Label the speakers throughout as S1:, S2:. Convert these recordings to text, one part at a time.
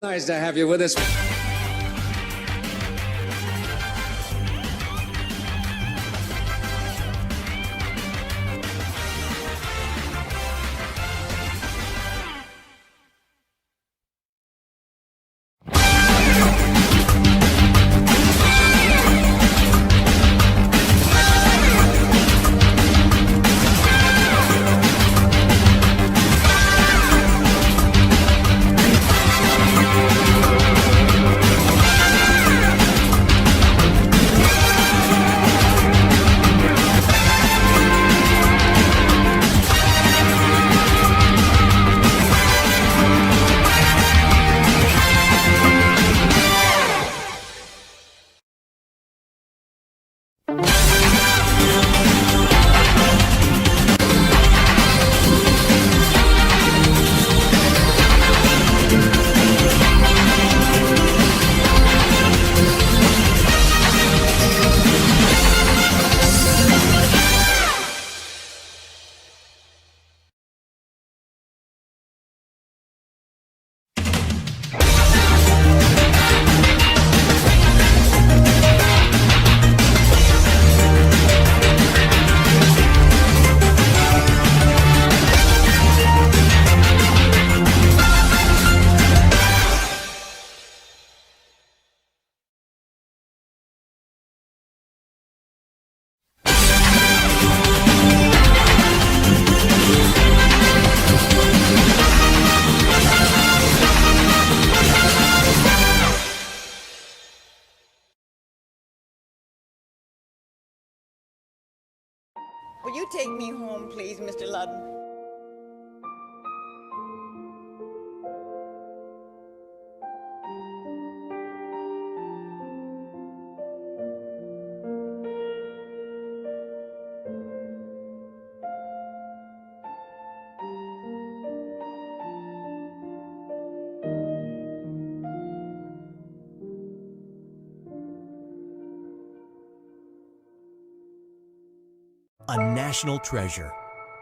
S1: Nice to have you with us.
S2: Will you take me home, please, Mr. Ludden?
S3: A national treasure.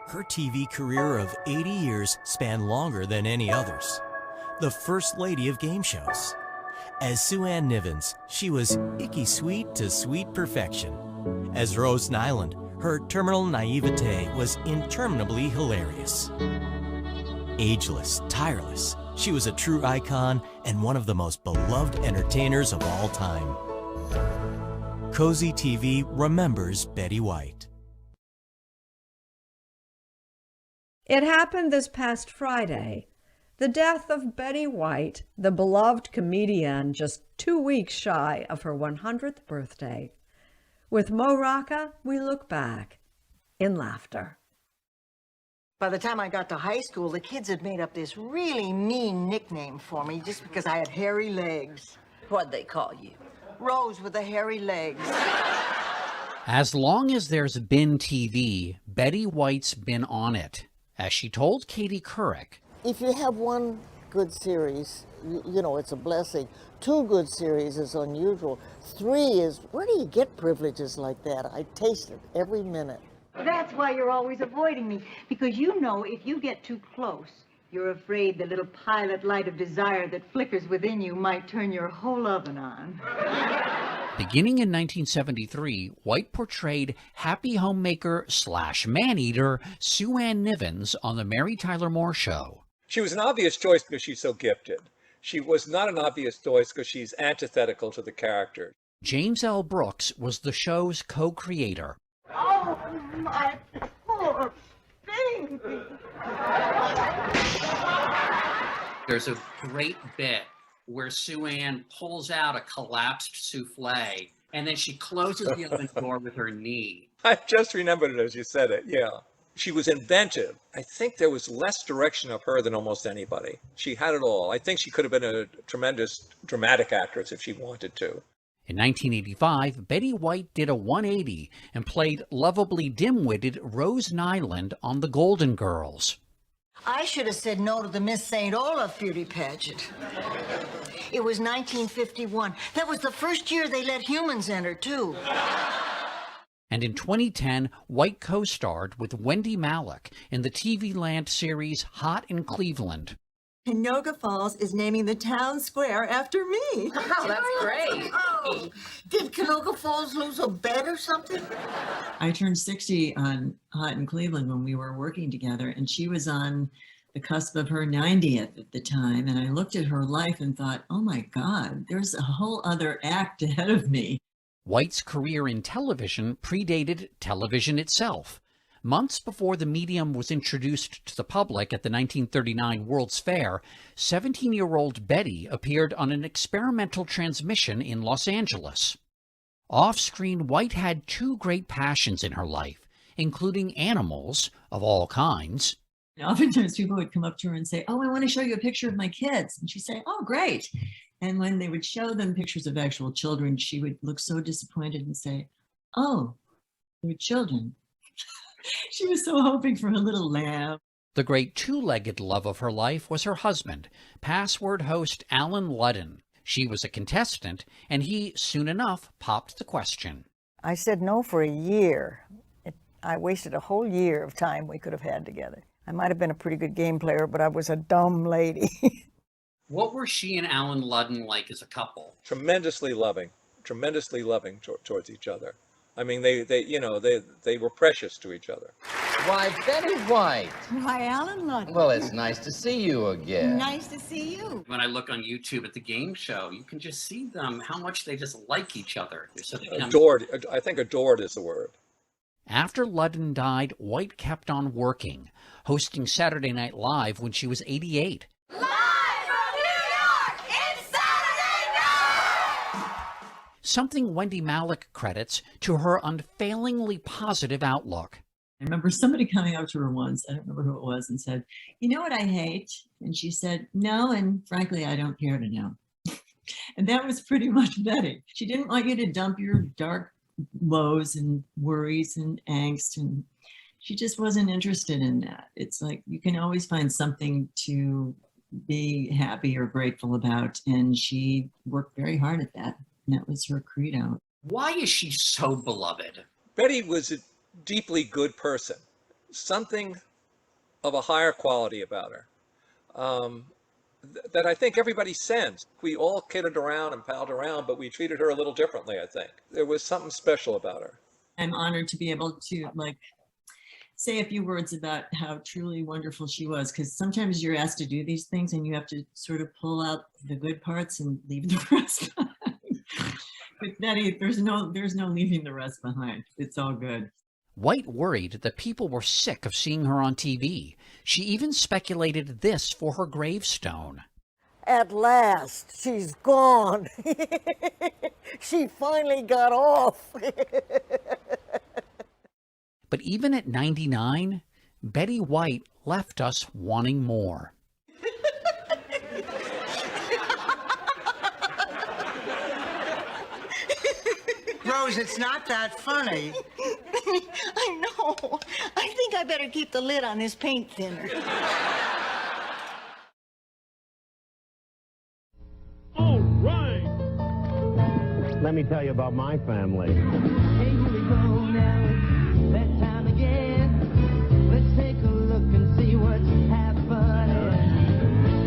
S3: Her TV career of 80 years spanned longer than any others. The first lady of game shows. As Sue Ann Nivens, she was icky sweet to sweet perfection. As Rose Nyland, her terminal naivete was interminably hilarious. Ageless, tireless, she was a true icon and one of the most beloved entertainers of all time. Cozy TV remembers Betty White.
S4: It happened this past Friday. The death of Betty White, the beloved comedian, just 2 weeks shy of her 100th birthday. With Mo Rocca, we look back in laughter.
S2: By the time I got to high school, the kids had made up this really mean nickname for me just because I had hairy legs.
S5: What'd they call you?
S2: Rose with the hairy legs.
S6: As long as there's been TV, Betty White's been on it. As she told Katie Couric,
S7: if you have one good series, you know, it's a blessing. 2 good series is unusual. 3 is, where do you get privileges like that? I taste it every minute.
S8: That's why you're always avoiding me, because you know if you get too close, you're afraid the little pilot light of desire that flickers within you might turn your whole oven on.
S6: beginning in 1973, White portrayed happy homemaker / man-eater Sue Ann Nivens on The Mary Tyler Moore Show.
S9: She was an obvious choice because she's so gifted. She was not an obvious choice because she's antithetical to the character.
S6: James L. Brooks was the show's co-creator.
S8: Oh, my poor baby.
S6: There's a great bit where Sue Ann pulls out a collapsed souffle, and then she closes the oven door with her knee.
S9: I just remembered it as you said it, yeah. She was inventive. I think there was less direction of her than almost anybody. She had it all. I think she could have been a tremendous dramatic actress if she wanted to.
S6: In 1985, Betty White did a 180 and played lovably dim-witted Rose Nyland on The Golden Girls.
S2: I should have said no to the Miss St. Olaf beauty pageant. It was 1951. That was the first year they let humans enter, too.
S6: And in 2010, White co-starred with Wendy Malick in the TV Land series Hot in Cleveland.
S1: Canoga Falls is naming the town square after me.
S5: Wow, that's great.
S7: Oh, did Canoga Falls lose a bet or something?
S1: I turned 60 on Hot in Cleveland when we were working together, and she was on the cusp of her 90th at the time. And I looked at her life and thought, oh my God, there's a whole other act ahead of me.
S6: White's career in television predated television itself. Months before the medium was introduced to the public at the 1939 World's Fair, 17-year-old Betty appeared on an experimental transmission in Los Angeles. Off-screen, White had two great passions in her life, including animals of all kinds.
S1: And oftentimes people would come up to her and say, oh, I want to show you a picture of my kids. And she'd say, oh, great. And when they would show them pictures of actual children, she would look so disappointed and say, oh, they're children. She was so hoping for a little lamb.
S6: The great two-legged love of her life was her husband, password host Alan Ludden. She was a contestant, and he soon enough popped the question.
S2: I said no for a year. I wasted a whole year of time we could have had together. I might have been a pretty good game player, but I was a dumb lady.
S6: What were she and Alan Ludden like as a couple?
S9: Tremendously loving towards each other. I mean, they were precious to each other.
S5: Why, Betty White.
S1: Why, Alan Ludden.
S5: Well, it's nice to see you again.
S1: Nice to see you.
S6: When I look on YouTube at the game show, you can just see them, how much they just like each other.
S9: Adored. I think adored is the word.
S6: After Ludden died, White kept on working, hosting Saturday Night Live when she was 88.
S10: Live from New York, it's Saturday night!
S6: Something Wendy Malick credits to her unfailingly positive outlook.
S1: I remember somebody coming up to her once, I don't remember who it was, and said, you know what I hate? And she said, no, and frankly, I don't care to know. And that was pretty much Betty. She didn't want you to dump your dark woes and worries and angst, and she just wasn't interested in that. It's like you can always find something to be happy or grateful about, and she worked very hard at that, and that was her credo.
S6: Why is she so beloved?
S9: Betty was a deeply good person, something of a higher quality about her that I think everybody sensed. We all kidded around and palled around, but we treated her a little differently, I think. There was something special about her.
S1: I'm honored to be able to say a few words about how truly wonderful she was, because sometimes you're asked to do these things and you have to sort of pull out the good parts and leave the rest behind. But Betty, there's no leaving the rest behind. It's all good.
S6: White worried that people were sick of seeing her on TV. She even speculated this for her gravestone.
S7: At last, she's gone. She finally got off.
S6: But even at 99, Betty White left us wanting more.
S2: Rose, it's not that funny. I know. I think I better keep the lid on this paint thinner.
S11: All right. Let me tell you about my family.
S12: Hey, here we go now. That time again. Let's take a look and see what's happening.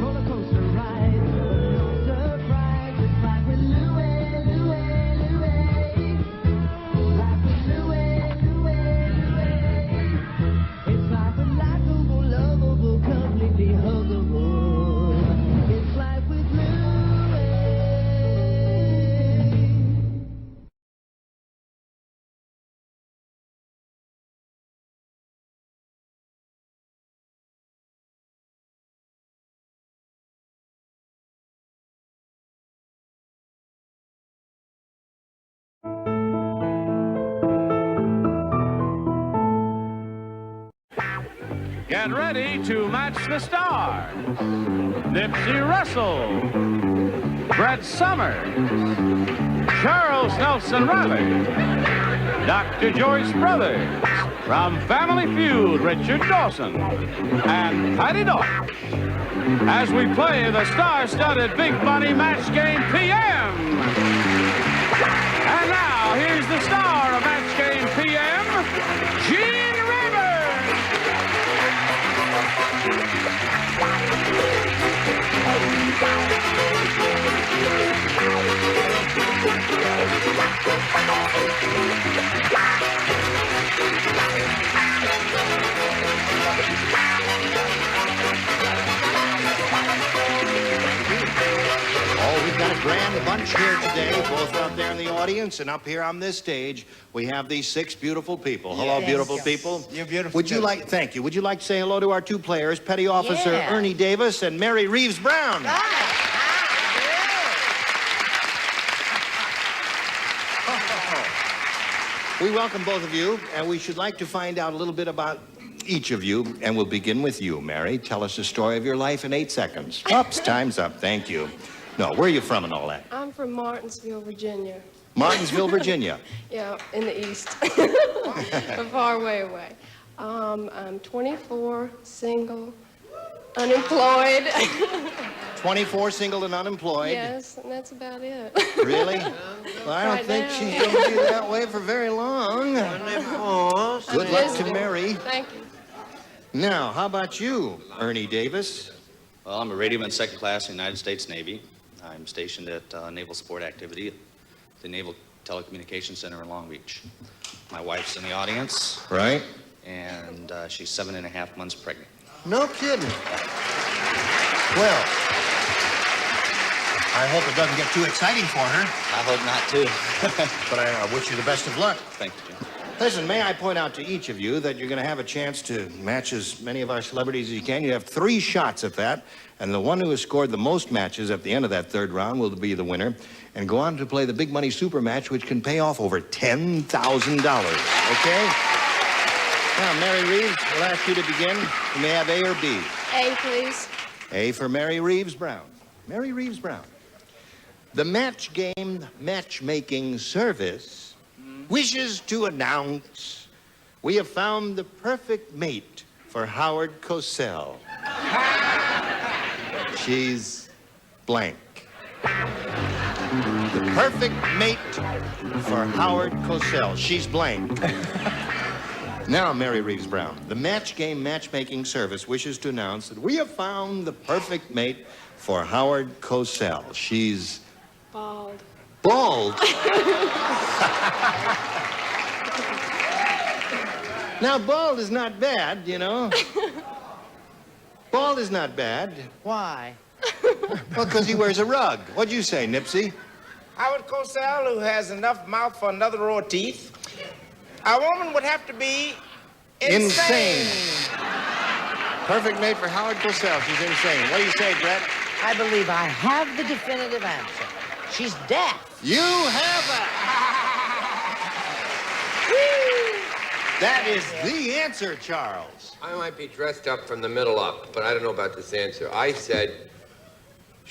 S12: Roller coaster ride, no surprise. It's like with Louie, Louie, Louie. Like with Louie, Louie, Louie. It's like a likable, lovable, completely huggable. It's like with Louie.
S11: Get ready to match the stars. Nipsey Russell, Brett Summers, Charles Nelson Riley, Dr. Joyce Brothers, from Family Feud, Richard Dawson, and Patty Deutsch, as we play the star-studded Big Money Match Game PM. And now, here's the star of Match Game PM, Gene Rayburn.
S13: got a grand bunch here today, both out there in the audience and up here on this stage. We have these 6 beautiful people. Hello,
S14: Yes.
S13: beautiful
S14: Yes.
S13: people.
S14: You're beautiful,
S13: Would you
S14: too.
S13: like, thank you. Would you like to say hello to our 2 players, Petty Officer
S14: Yeah.
S13: Ernie Davis and Mary Reeves Brown? We welcome both of you, and we should like to find out a little bit about each of you, and we'll begin with you, Mary. Tell us the story of your life in 8 seconds. Oops, time's up. Thank you. No, where are you from and all that?
S15: I'm from Martinsville, Virginia.
S13: Martinsville, Virginia.
S15: Yeah, in the east. A far way away. I'm 24, single, unemployed.
S13: 24, single and unemployed.
S15: Yes, and that's about it.
S13: Really? Well, I don't
S15: Right
S13: think
S15: now.
S13: she's going to be that way for very long. Good luck to Mary.
S15: Thank you.
S13: Now, how about you, Ernie Davis?
S16: Well, I'm a radioman second class in the United States Navy. I'm stationed at Naval Support Activity at the Naval Telecommunications Center in Long Beach. My wife's in the audience.
S13: Right.
S16: And she's 7.5 months pregnant.
S13: No kidding. Well, I hope it doesn't get too exciting for her.
S16: I hope not, too.
S13: But I wish you the best of luck.
S16: Thank you, Jim.
S13: Listen, may I point out to each of you that you're going to have a chance to match as many of our celebrities as you can. You have 3 shots at that, and the one who has scored the most matches at the end of that 3rd round will be the winner and go on to play the big money super match, which can pay off over $10,000. Okay? Now, Mary Reeves, we'll ask you to begin. You may have A or B.
S15: A, please.
S13: A for Mary Reeves Brown. Mary Reeves Brown. The Match Game Matchmaking Service wishes to announce we have found the perfect mate for Howard Cosell. She's blank. The perfect mate for Howard Cosell. She's blank. Now, Mary Reeves Brown, the Match Game Matchmaking Service wishes to announce that we have found the perfect mate for Howard Cosell. She's
S15: Bald.
S13: bald. Now, bald is not bad, you know. Bald is not bad.
S14: Why?
S13: Well, because he wears a rug. What'd you say, Nipsey?
S14: Howard Cosell, who has enough mouth for another row of teeth. A woman would have to be insane.
S13: Perfect mate for Howard Cosell. She's insane. What do you say, Brett?
S7: I believe I have the definitive answer. She's deaf.
S13: You have That is the answer, Charles.
S17: I might be dressed up from the middle up, but I don't know about this answer. I said,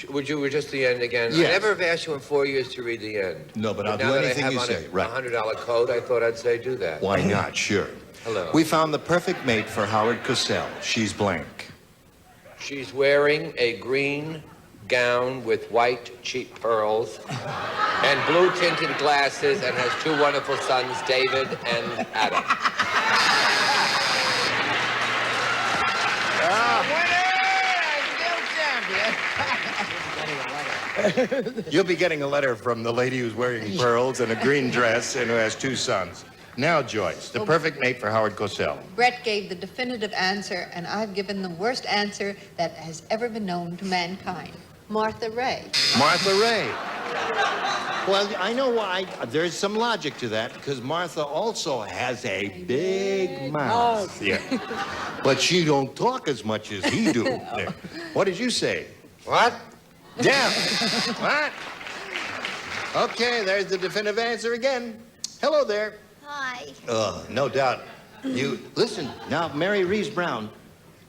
S17: would you read just the end again?
S13: Yes.
S17: I never have asked you in 4 years to read the end.
S13: No, but I'll
S17: now
S13: do
S17: that
S13: anything
S17: I have
S13: you
S17: on
S13: say.
S17: a
S13: Right.
S17: $100 code, I thought I'd say do that.
S13: Why not? Sure.
S17: Hello.
S13: We found the perfect mate for Howard Cosell. She's blank.
S17: She's wearing a green gown with white cheek pearls and blue tinted glasses and has 2 wonderful sons, David and Adam.
S13: You'll be getting a letter from the lady who's wearing pearls and a green dress and who has 2 sons. Now, Joyce, the perfect mate for Howard Cosell.
S18: Brett gave the definitive answer, and I've given the worst answer that has ever been known to mankind. Martha Ray.
S13: Martha Ray. Well, I know why. There's some logic to that because Martha also has a big mouth. Yeah. But she don't talk as much as he do. Yeah. What did you say?
S17: What?
S13: Yeah. What? Okay, there's the definitive answer again. Hello there.
S10: Hi.
S13: No doubt. You listen now, Mary Reeves Brown.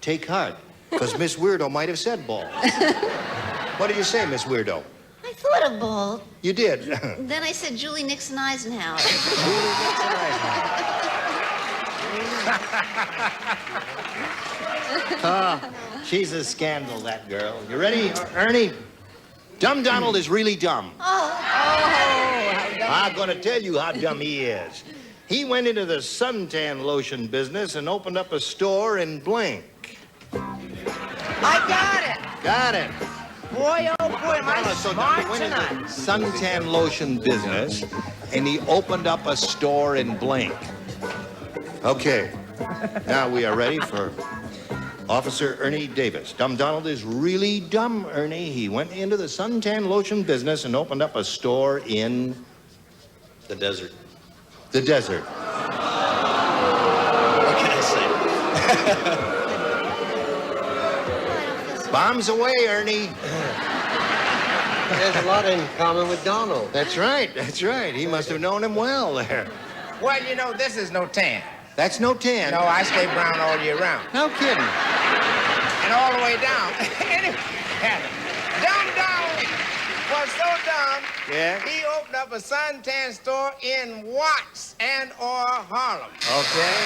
S13: Take heart, because Miss Weirdo might have said bald. What did you say, Miss Weirdo?
S10: I thought of bald.
S13: You did.
S10: Then I said Julie Nixon Eisenhower.
S13: She's a scandal, that girl. You ready, Ernie? Dumb Donald is really dumb. I'm going to tell you how dumb he is. He went into the suntan lotion business and opened up a store in blank.
S7: I got it.
S13: Got it.
S7: Boy, oh boy, am I
S13: So
S7: smart
S13: he went into
S7: tonight.
S13: the suntan lotion business and he opened up a store in blank. Okay. Now we are ready for Officer Ernie Davis. Dumb Donald is really dumb, Ernie. He went into the suntan lotion business and opened up a store in...
S16: The desert.
S13: The desert.
S16: What can I say?
S13: Bombs away, Ernie.
S19: There's a lot in common with Donald.
S13: That's right, that's right. He must have known him well there.
S14: Well, you know, this is no tan.
S13: That's no tan.
S14: No, I stay brown all year round.
S13: No kidding.
S14: And all the way down. Anyway, Dumb Donald was so dumb,
S13: Yeah?
S14: he opened up a suntan store in Watts and or Harlem.
S13: Okay.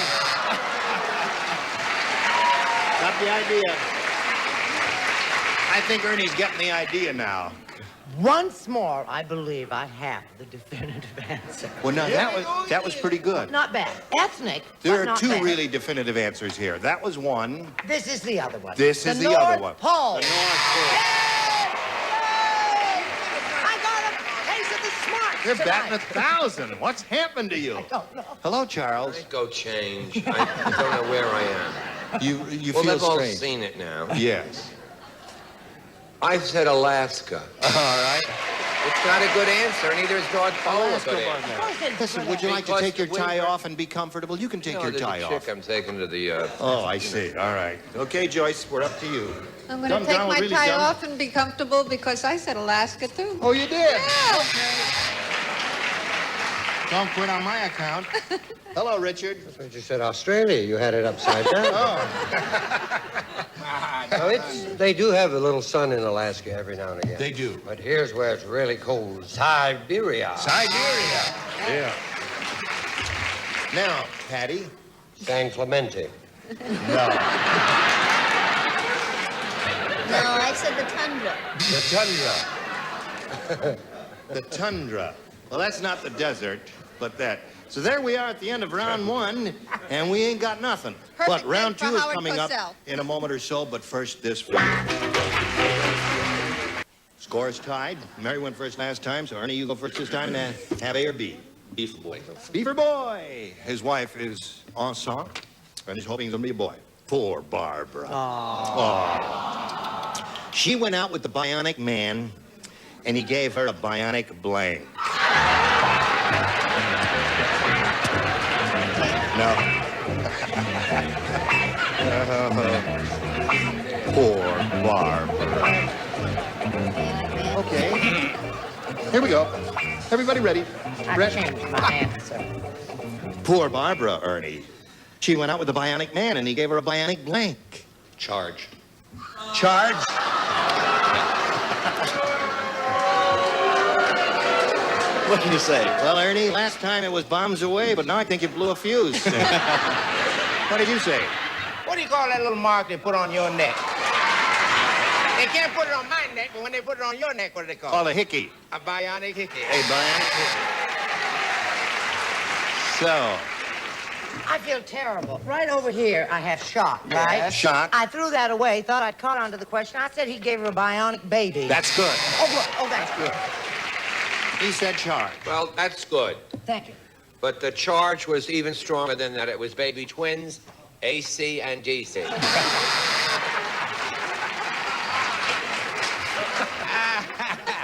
S13: Got the idea. I think Ernie's getting the idea now.
S20: Once more, I believe I have the definitive answer.
S13: Well, now, that was pretty good.
S20: Not bad. Ethnic,
S13: There
S20: but
S13: are
S20: not
S13: two
S20: bad.
S13: really definitive answers here. That was one.
S20: This is the other one.
S13: This is the other one.
S20: North Pole.
S13: The North Pole.
S20: I got a case of the smarts
S13: You're
S20: tonight.
S13: batting 1,000. What's happened to you?
S20: I don't know.
S13: Hello, Charles.
S17: Go change. I don't know where I am.
S13: You
S17: Well,
S13: feel
S17: they've all
S13: strange.
S17: seen it now.
S13: Yes.
S17: I said Alaska.
S13: All right.
S17: It's not a good answer, neither is North Pole a
S13: Alaska
S17: good
S13: wasn't
S17: answer.
S13: it? Listen, would you like to
S17: Because
S13: take your
S17: the
S13: tie
S17: wind-
S13: off and be comfortable? You can take
S17: No,
S13: your
S17: there's a
S13: tie
S17: chick
S13: off.
S17: I'm taking to the...
S13: Oh, I see. All right. Okay, Joyce, we're up to you.
S18: I'm going
S13: Dumb
S18: to take
S13: Donald
S18: my
S13: really
S18: tie
S13: dumb.
S18: off and be comfortable because I said Alaska too.
S13: Oh, you did?
S18: Yeah.
S13: Don't quit on my account. Hello, Richard.
S19: But you said Australia. You had it upside down.
S13: Oh.
S19: No, they do have a little sun in Alaska every now and again.
S13: They do.
S19: But here's where it's really cold. Siberia.
S13: Siberia. Yeah. Now, Patty.
S19: San Clemente.
S13: No.
S10: No, I said the tundra.
S13: The tundra. The tundra. Well, that's not the desert, but that. So there we are at the end of round one, and we ain't got nothing.
S18: Perfect
S13: But round
S18: thing
S13: two
S18: for
S13: is
S18: Howard
S13: coming up
S18: Cosell.
S13: in a moment or so, but first this for you. Score is tied. Mary went first last time, so Ernie, you go first this time. Have A or B.
S16: Beef boy.
S13: Beaver boy. His wife is enceinte, and he's hoping it's gonna be a boy. Poor Barbara. Aw. She went out with the bionic man, and he gave her a bionic blank. No. Poor Barbara. Okay. Here we go. Everybody ready?
S20: I've changed my answer.
S13: Poor Barbara, Ernie. She went out with the bionic man, and he gave her a bionic blank.
S16: Charge.
S13: Charge?
S16: What can you say?
S13: Well, Ernie, last time it was bombs away, but now I think you blew a fuse. What did you say?
S14: What do you call that little mark they put on your neck? They can't put it on my neck, but when they put it on your neck, what do they call it?
S13: Oh, the hickey.
S14: A bionic hickey.
S13: A bionic hickey. So,
S20: I feel terrible. Right over here, I have shock, right?
S13: Yes. Shock.
S20: I threw that away, thought I'd caught on to the question. I said he gave her a bionic baby.
S13: that's good.
S20: Oh, good. Oh, that's good.
S13: He said charge.
S17: Well, that's good.
S20: Thank you.
S17: But the charge was even stronger than that. It was baby twins, AC and DC.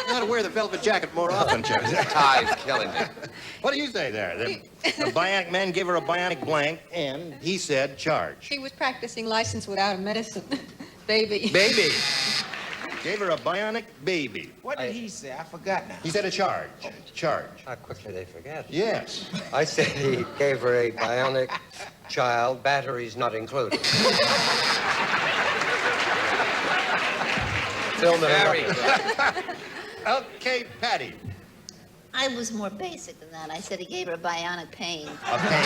S13: You ought to wear the velvet jacket more often, Charles.
S17: Tie's killing me.
S13: What do you say there? The bionic man gave her a bionic blank, and he said charge.
S18: He was practicing license without a medicine. Baby.
S13: Baby. Gave her a bionic baby.
S14: What did he say? I forgot now.
S13: He said a charge. Charge.
S19: How quickly they forget.
S13: Yes.
S19: I said he gave her a bionic child, batteries not included. Film it
S17: Very
S19: up.
S17: good.
S13: Okay, Patty.
S10: I was more basic than that. I said he gave her a bionic pain.
S13: Okay.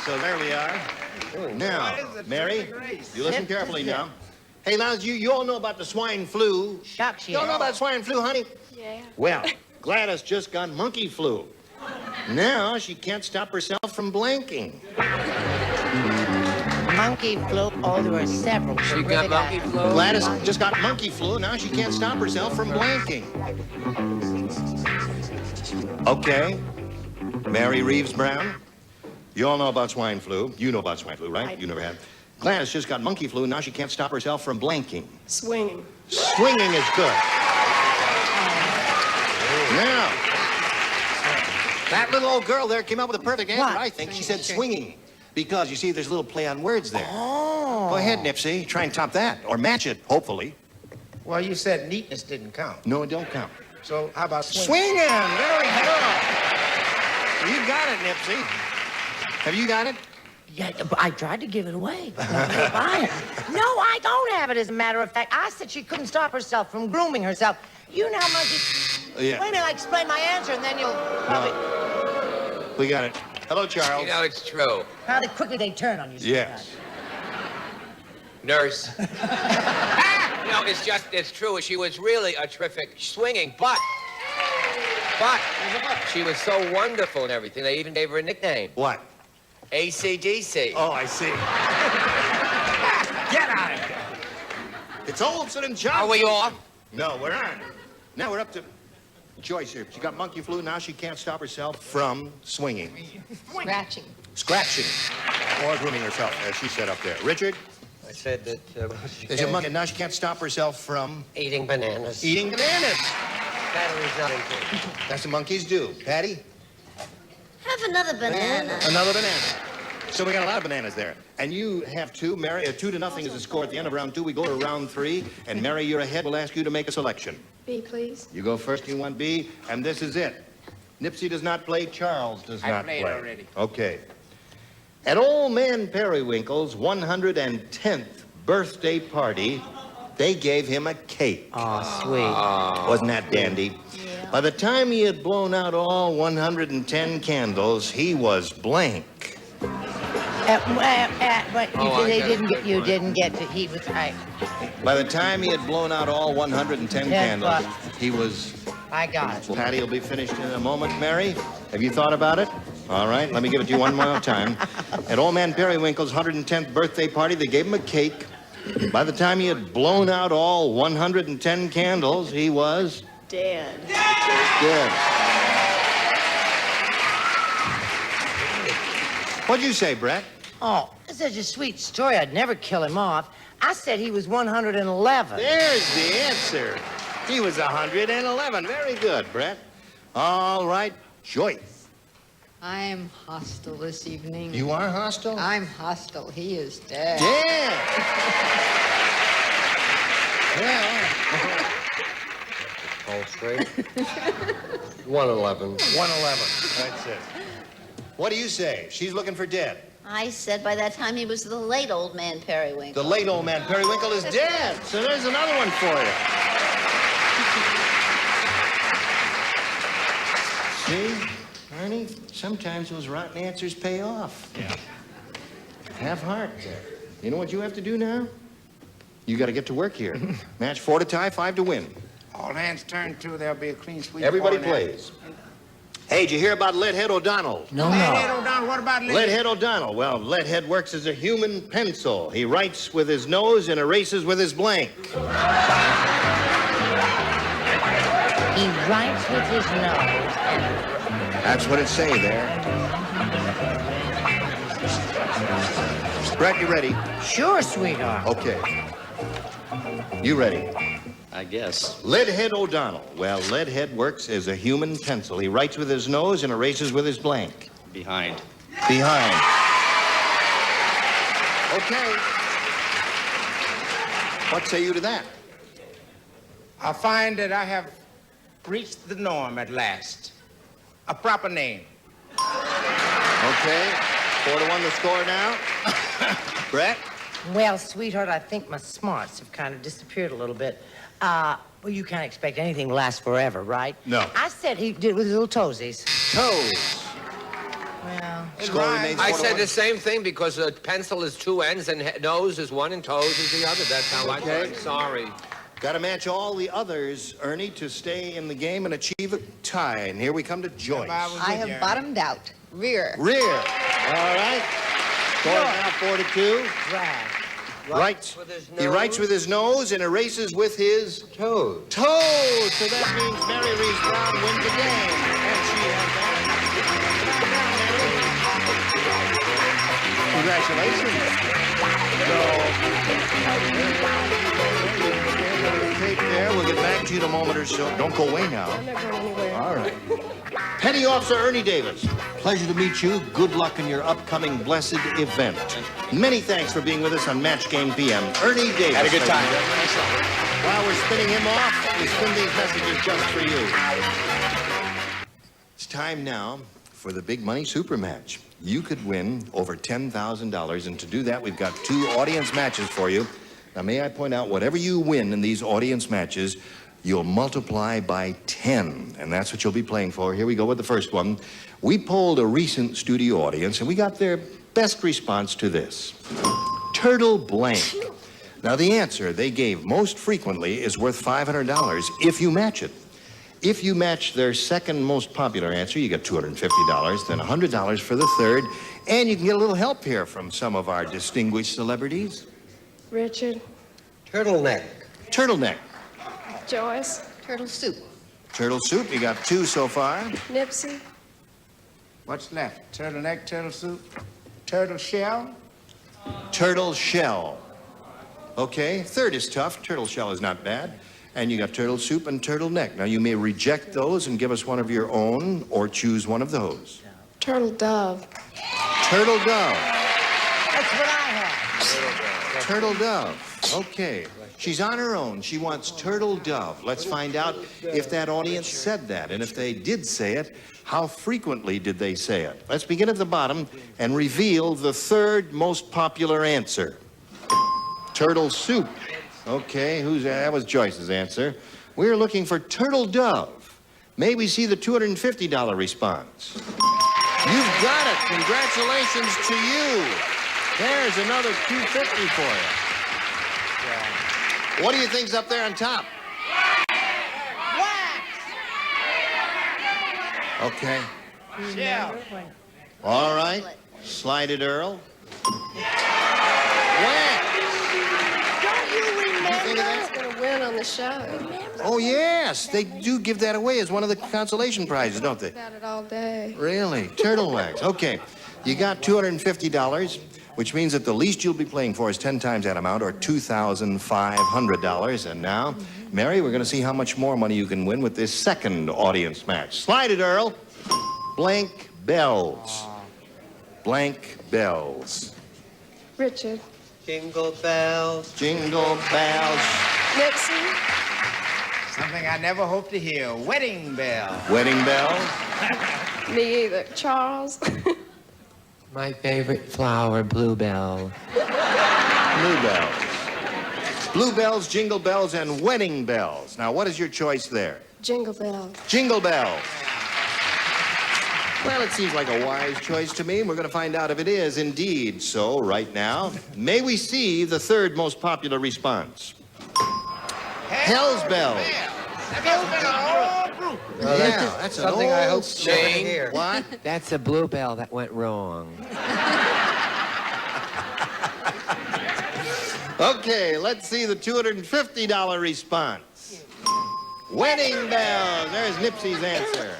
S13: So there we are. Now, Mary, you listen carefully now. Hey, Laz, you all know about the swine flu.
S20: Shucks,
S13: You all know about swine flu, honey?
S15: Yeah.
S13: Well, Gladys just got monkey flu. Now she can't stop herself from blanking.
S20: Monkey flu. Oh, there were several.
S17: She got monkey flu.
S13: Gladys just got monkey flu. Now she can't stop herself from blanking. Okay. Mary Reeves Brown, you all know about swine flu. You know about swine flu, right? You never had. Gladys just got monkey flu. Now she can't stop herself from blanking.
S15: Swinging.
S13: Swinging is good. Now, that little old girl there came up with a perfect answer, I think. She said swinging. Because, you see, there's a little play on words there.
S14: Oh.
S13: Go ahead, Nipsey. Try and top that. Or match it, hopefully.
S14: Well, you said neatness didn't count.
S13: No, it don't count.
S14: So how about swinging?
S13: Swinging! Very good. You got it, Nipsey. Have you got it?
S20: Yeah, but I tried to give it away. No, I don't have it, as a matter of fact. I said she couldn't stop herself from grooming herself. You know how much
S13: Yeah.
S20: Wait a minute, I explain my answer, and then you'll probably...
S13: We got it. Hello, Charles.
S17: You know, it's true.
S20: How quickly they turn on you.
S13: Yes.
S17: Nurse. No, it's true. She was really a terrific swinging, but she was so wonderful and everything. They even gave her a nickname.
S13: What?
S17: AC/DC.
S13: Oh, I see. Get out of here. It's Olson and Johnson.
S17: Are we off?
S13: No, we're on. Now we're up to Joyce here. She got monkey flu. Now she can't stop herself from swinging.
S18: Scratching.
S13: Scratching. Or grooming herself, as she said up there. Richard?
S19: I said that
S13: There's a monkey. Now she can't stop herself from...
S19: eating bananas.
S13: Eating bananas.
S19: Battery's not important.
S13: That's what monkeys do. Patty?
S10: Have another banana.
S13: Another banana. So we got a lot of bananas there. And you have two. Mary, 2-0 is the score at the end of round 2. We go to round 3. And Mary, you're ahead. We'll ask you to make a selection.
S15: B, please.
S13: You go first. You want B. And this is it. Nipsey does not play. Charles does not play.
S14: I played already.
S13: Okay. At Old Man Periwinkle's 110th birthday party, they gave him a cake.
S20: Oh, sweet.
S13: Wasn't that dandy? Yeah. By the time he had blown out all 110 candles, he was blank.
S20: But you didn't get to, he was,
S13: By the time he had blown out all 110 candles, he was...
S20: I got it.
S13: Patty will be finished in a moment. Mary, have you thought about it? All right, let me give it to you one more time. At Old Man Periwinkle's 110th birthday party, they gave him a cake. By the time he had blown out all 110 candles, he was...
S15: Dead.
S13: Good. What'd you say, Brett?
S20: Oh, that's such a sweet story. I'd never kill him off. I said he was 111.
S13: There's the answer. He was 111. Very good, Brett. All right, Joyce.
S18: I am hostile this evening.
S13: You are hostile?
S18: I'm hostile. He is dead.
S13: Yeah. Well.
S19: All straight. 111.
S13: 111. That's it. What do you say? She's looking for dead.
S10: I said by that time he was the late Old Man Periwinkle.
S13: The late Old Man Periwinkle is dead. So there's another one for you. See, Ernie, sometimes those rotten answers pay off. Yeah. Have heart. You know what you have to do now? You got to get to work here. Match 4 to tie, 5 to win.
S14: All hands turn to, there'll be a clean sweep.
S13: Everybody plays. Hey, did you hear about Leadhead O'Donnell?
S14: No. Leadhead O'Donnell, what about Leadhead?
S13: Leadhead O'Donnell. Well, Leadhead works as a human pencil. He writes with his nose and erases with his blank.
S20: He writes with his nose.
S13: That's what it say there. Brett, you ready?
S20: Sure, sweetheart.
S13: Okay. You ready?
S16: I guess.
S13: Leadhead O'Donnell. Well, Leadhead works as a human pencil. He writes with his nose and erases with his blank.
S16: Behind.
S13: Behind. Okay. What say you to that?
S14: I find that I have reached the norm at last. A proper name.
S13: Okay. 4-1 the score now. Brett?
S20: Well, sweetheart, I think my smarts have kind of disappeared a little bit. Well, you can't expect anything to last forever, right?
S13: No.
S20: I said he did with his little toesies.
S13: Toes.
S20: Well,
S17: I said the same thing because a pencil is 2 ends and nose is 1 and toes is the other. That's how I
S13: Okay.
S17: do it. Sorry.
S13: Got to match all the others, Ernie, to stay in the game and achieve a tie. And here we come to Joyce.
S18: I have bottomed out. Rear.
S13: Rear. All right. Score now 4-2. He writes with his nose and erases with his
S19: toes.
S13: Toes. So that means Mary Reese Brown wins the game. And she has Tape there. We'll get back to you in a moment or so. Don't go away now.
S15: I'm not going anywhere.
S13: All right. Petty Officer Ernie Davis, pleasure to meet you. Good luck in your upcoming blessed event. Many thanks for being with us on Match Game PM. Ernie Davis.
S5: Had a good time.
S13: While we're spinning him off, we spin these messages just for you. It's time now for the big money super match. You could win over $10,000, and to do that, we've got 2 audience matches for you. Now, may I point out, whatever you win in these audience matches, you'll multiply by 10, and that's what you'll be playing for. Here we go with the first one. We polled a recent studio audience, and we got their best response to this. Turtle blank. Now, the answer they gave most frequently is worth $500 if you match it. If you match their second most popular answer, you get $250, then $100 for the third, and you can get a little help here from some of our distinguished celebrities.
S15: Richard.
S19: Turtleneck.
S13: Turtleneck.
S15: Joyce.
S18: Turtle soup.
S13: Turtle soup, you got 2 so far.
S15: Nipsey.
S14: What's left? Turtleneck, turtle soup, turtle shell?
S13: Turtle shell. Okay, third is tough. Turtle shell is not bad. And you got turtle soup and turtleneck. Now, you may reject those and give us one of your own, or choose one of those.
S15: Turtle dove.
S13: Turtle dove.
S2: That's what I had.
S13: Turtle dove. Okay. She's on her own. She wants turtle dove. Let's find out if that audience said that. And if they did say it, how frequently did they say it? Let's begin at the bottom and reveal the third most popular answer. Turtle soup. Okay, that was Joyce's answer. We're looking for turtle dove. May we see the $250 response? You've got it. Congratulations to you. There's another $250 for you. What do you think's up there on top? Okay.
S14: Shell.
S13: All right. Slide it, Earl.
S15: Don't you remember? I was going to win on the show.
S13: Oh, yes. They do give that away as one of the consolation prizes, don't they?
S15: About it all day.
S13: Really? Turtle wax. Okay. You got $250, which means that the least you'll be playing for is 10 times that amount, or $2,500. And now, Mary, we're going to see how much more money you can win with this second audience match. Slide it, Earl. Blank bells. Blank bells.
S15: Richard.
S19: Jingle bells.
S13: Jingle bells.
S15: Nipsey.
S14: Something I never hoped to hear. Wedding bell.
S13: Wedding bells.
S15: Me either. Charles.
S5: My favorite flower, bluebell.
S13: Bluebells. Bluebells, jingle bells, and wedding bells. Now, what is your choice there?
S15: Jingle bell.
S13: Jingle bells. Well, it seems like a wise choice to me. We're going to find out if it is indeed so right now. May we see the third most popular response? Hell's bells. Yeah, that's
S19: something I hope to never
S5: Shane.
S19: hear.
S13: What?
S5: That's a bluebell that went wrong.
S13: Okay, let's see the $250 response. Wedding bells. There's Nipsey's answer.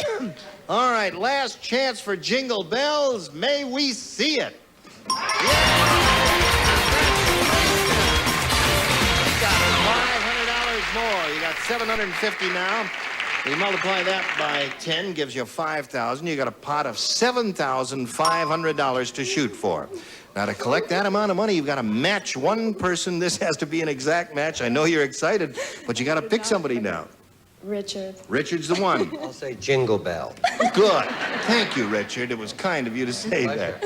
S13: All right, last chance for jingle bells. May we see it? Yeah. You got $500 more. You got $750 now. We multiply that by 10, gives you 5,000. You got a pot of $7,500 to shoot for. Now, to collect that amount of money, you've got to match one person. This has to be an exact match. I know you're excited, but you got to pick somebody now.
S15: Richard.
S13: Richard's the one.
S19: I'll say jingle bell.
S13: Good. Thank you, Richard. It was kind of you to say that.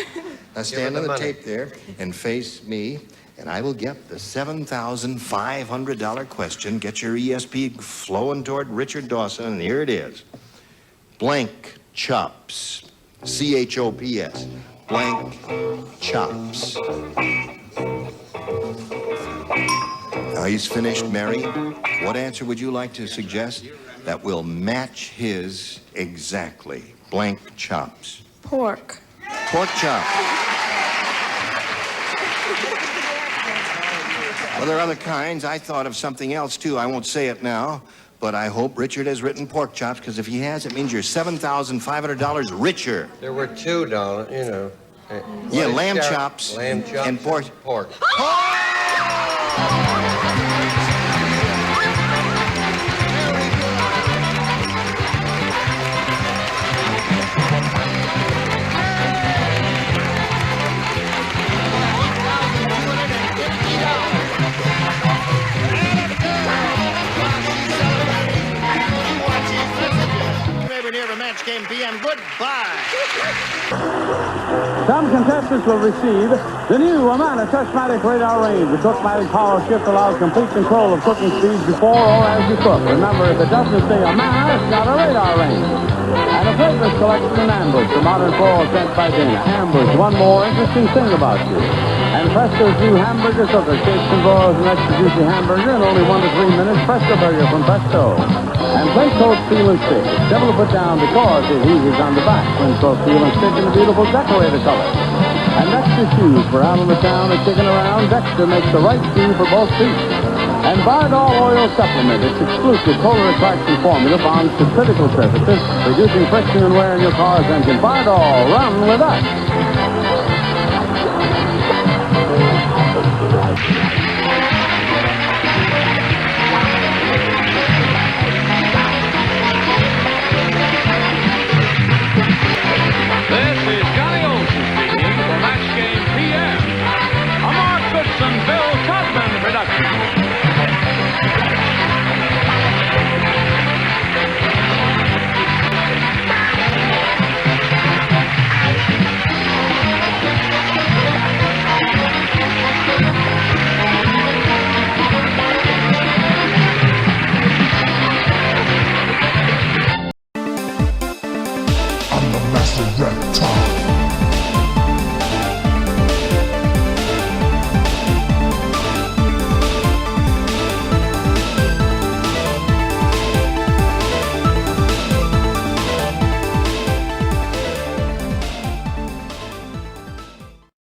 S13: Now stand on the tape there and face me, and I will get the $7,500 question. Get your ESP flowing toward Richard Dawson, and here it is. Blank chops. C-H-O-P-S. Blank chops. Now he's finished, Mary. What answer would you like to suggest that will match his exactly? Blank chops.
S15: Pork.
S13: Pork chop. Well, there are other kinds. I thought of something else, too. I won't say it now, but I hope Richard has written pork chops, because if he has, it means you're $7,500 richer.
S19: There were 2, Donald, you know.
S13: Yeah,
S19: What is
S13: lamb
S19: Sarah-
S13: chops.
S19: Lamb chops
S13: and pork.
S19: Pork.
S13: Favorite here for Match Game PM. Goodbye.
S11: Some contestants will receive the new Amana Touchmatic Radar Range. The Cookmatic Power Shift allows complete control of cooking speeds before or as you cook. Remember, if it doesn't say Amana, it's got a radar range. And a fragrance collection in Ambush, the modern floral scent by Dana. Ambush, one more interesting thing about you. And Presto's new hamburger cooker shakes and broils an extra juicy hamburger in only 1 to 3 minutes. Presto Burger from Presto. And Flint Coat Peel and Stick. It's simple to put down because it eases on the back. Flint Coat Peel and Stick in a beautiful decorator color. And Dexter Shoes for out of the town or kicking around. Dexter makes the right shoe for both feet. And Bardol Oil Supplement. Its exclusive polar attraction formula bonds to critical surfaces, reducing friction and wear in your car's engine. Bardol, run with us.